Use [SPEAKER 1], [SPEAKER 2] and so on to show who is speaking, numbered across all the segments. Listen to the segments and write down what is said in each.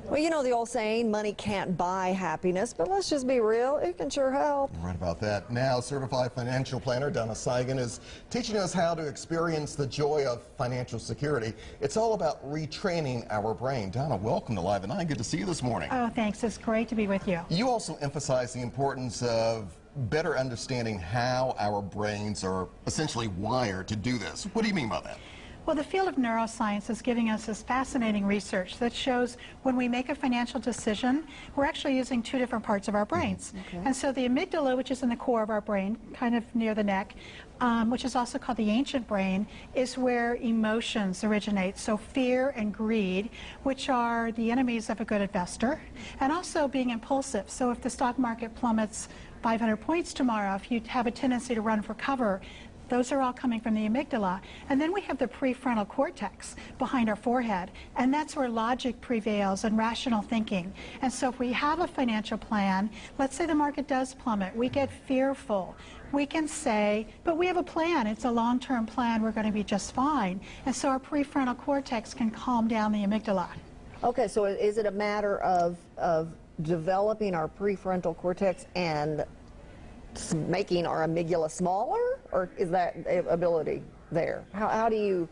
[SPEAKER 1] Well, you know the old saying, money can't buy happiness, but let's just be real, it can sure help.
[SPEAKER 2] Right about that. Now, certified financial planner Donna Skeels is teaching us how to experience the joy of financial security. It's all about retraining our brain. Donna, welcome to Live at 9. Good to see you this morning.
[SPEAKER 3] Oh, thanks. It's great to be with you.
[SPEAKER 2] You also emphasize the importance of better understanding how our brains are essentially wired to do this. What do you mean by that?
[SPEAKER 3] Well, the field of neuroscience is giving us this fascinating research that shows when we make a financial decision, we're actually using two different parts of our brains.
[SPEAKER 1] Okay.
[SPEAKER 3] And so the amygdala, which is in the core of our brain, kind of near the neck, which is also called the ancient brain, is where emotions originate. So fear and greed, which are the enemies of a good investor, and also being impulsive. So if the stock market plummets 500 points tomorrow, if you have a tendency to run for cover, those are all coming from the amygdala. And then we have the prefrontal cortex behind our forehead, and that's where logic prevails and rational thinking. And so if we have a financial plan, let's say the market does plummet, we get fearful. We can say, but we have a plan, it's a long-term plan, we're going to be just fine. And so our prefrontal cortex can calm down the amygdala.
[SPEAKER 1] Okay, so is it a matter of developing our prefrontal cortex and making our amygdala smaller, or is that ability there? How do you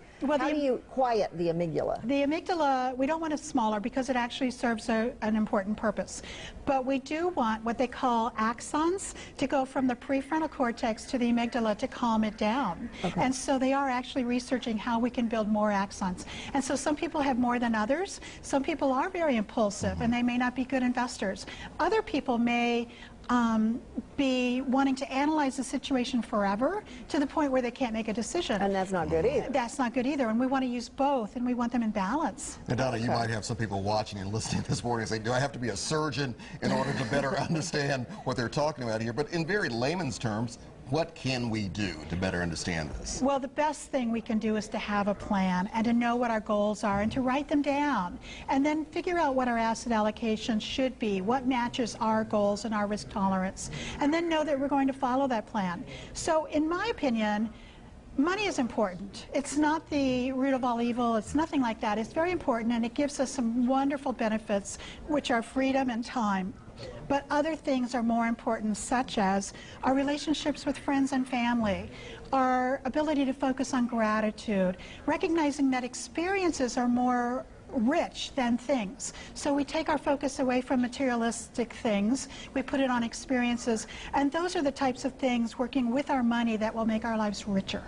[SPEAKER 1] quiet the amygdala?
[SPEAKER 3] The amygdala, we don't want it smaller because it actually serves an important purpose. But we do want what they call axons to go from the prefrontal cortex to the amygdala to calm it down. Okay. And so they are actually researching how we can build more axons. And so some people have more than others. Some people are very impulsive and they may not be good investors. Other people may be wanting to analyze the situation forever to the point where they can't make a decision.
[SPEAKER 1] And that's not good either.
[SPEAKER 3] That's not good either, and we want to use both, and we want them in balance.
[SPEAKER 2] Now, Donna, you might have some people watching and listening this morning and say, do I have to be a surgeon in order to better understand what they're talking about here? But in very layman's terms, what can we do to better understand this?
[SPEAKER 3] Well, the best thing we can do is to have a plan and to know what our goals are and to write them down and then figure out what our asset allocation should be, what matches our goals and our risk tolerance, and then know that we're going to follow that plan. So in my opinion, money is important. It's not the root of all evil. It's nothing like that. It's very important, and it gives us some wonderful benefits, which are freedom and time. But other things are more important, such as our relationships with friends and family, our ability to focus on gratitude, recognizing that experiences are more rich than things. So we take our focus away from materialistic things, we put it on experiences, and those are the types of things working with our money that will make our lives richer.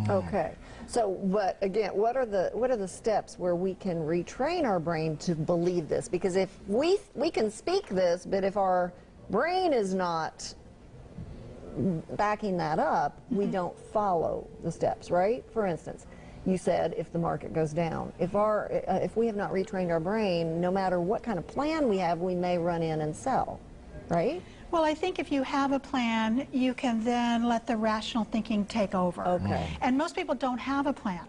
[SPEAKER 1] Okay. So, but again, what are the steps where we can retrain our brain to believe this? Because if we can speak this, but if our brain is not backing that up, we don't follow the steps, right? For instance, you said if the market goes down, if we have not retrained our brain, no matter what kind of plan we have, we may run in and sell, right?
[SPEAKER 3] Well, I think if you have a plan, you can then let the rational thinking take over.
[SPEAKER 1] Okay.
[SPEAKER 3] And most people don't have a plan.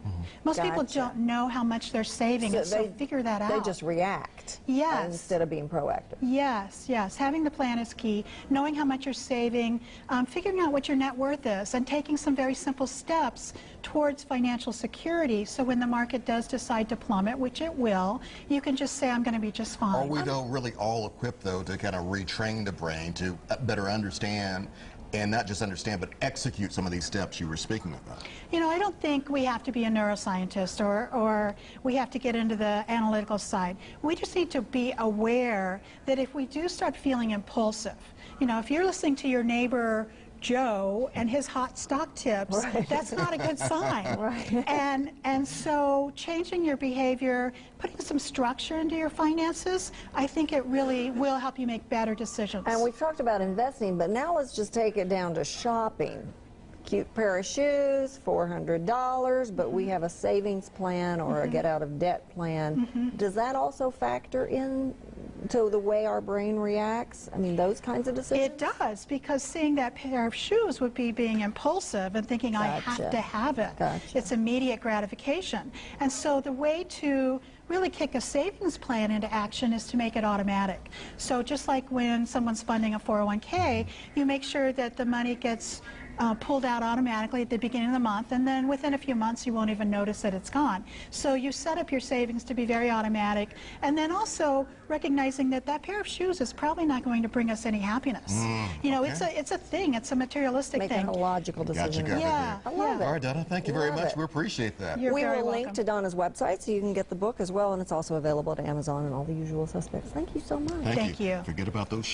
[SPEAKER 3] Most people don't know how much they're saving, so they figure that out.
[SPEAKER 1] They just react.
[SPEAKER 3] Yes.
[SPEAKER 1] Instead of being proactive.
[SPEAKER 3] Yes, yes. Having the plan is key. Knowing how much you're saving, figuring out what your net worth is, and taking some very simple steps towards financial security, so when the market does decide to plummet, which it will, you can just say, I'm going to be just fine.
[SPEAKER 2] Are we, though, really all equipped, though, to kind of retrain the brain to better understand, and not just understand, but execute some of these steps you were speaking about?
[SPEAKER 3] You know, I don't think we have to be a neuroscientist or we have to get into the analytical side. We just need to be aware that if we do start feeling impulsive, you know, if you're listening to your neighbor Joe and his hot stock tips, right, that's not a good sign. Right. And so changing your behavior, putting some structure into your finances, I think it really will help you make better decisions.
[SPEAKER 1] And we've talked about investing, but now let's just take it down to shopping. Cute pair of shoes, $400, but we have a savings plan or a get-out-of-debt plan. Does that also factor in to the way our brain reacts? I mean, those kinds of decisions?
[SPEAKER 3] It does, because seeing that pair of shoes would be being impulsive and thinking, I have to have it. It's immediate gratification. And so the way to really kick a savings plan into action is to make it automatic. So just like when someone's funding a 401k, you make sure that the money gets pulled out automatically at the beginning of the month, and then within a few months you won't even notice that it's gone. So you set up your savings to be very automatic, and then also recognizing that that pair of shoes is probably not going to bring us any happiness. You know,
[SPEAKER 2] okay.
[SPEAKER 3] it's a thing, it's a materialistic
[SPEAKER 1] Making
[SPEAKER 3] thing.
[SPEAKER 1] a logical decision.
[SPEAKER 2] Gotcha.
[SPEAKER 3] Yeah,
[SPEAKER 1] I love it.
[SPEAKER 2] All right, Donna, thank you very
[SPEAKER 1] Love
[SPEAKER 2] much.
[SPEAKER 1] it.
[SPEAKER 2] We appreciate that.
[SPEAKER 3] You're
[SPEAKER 1] We
[SPEAKER 3] very
[SPEAKER 1] will
[SPEAKER 3] welcome.
[SPEAKER 1] link to Donna's website so you can get the book as well, and it's also available at Amazon and all the usual suspects. Thank you so much.
[SPEAKER 3] Thank you.
[SPEAKER 2] Forget about those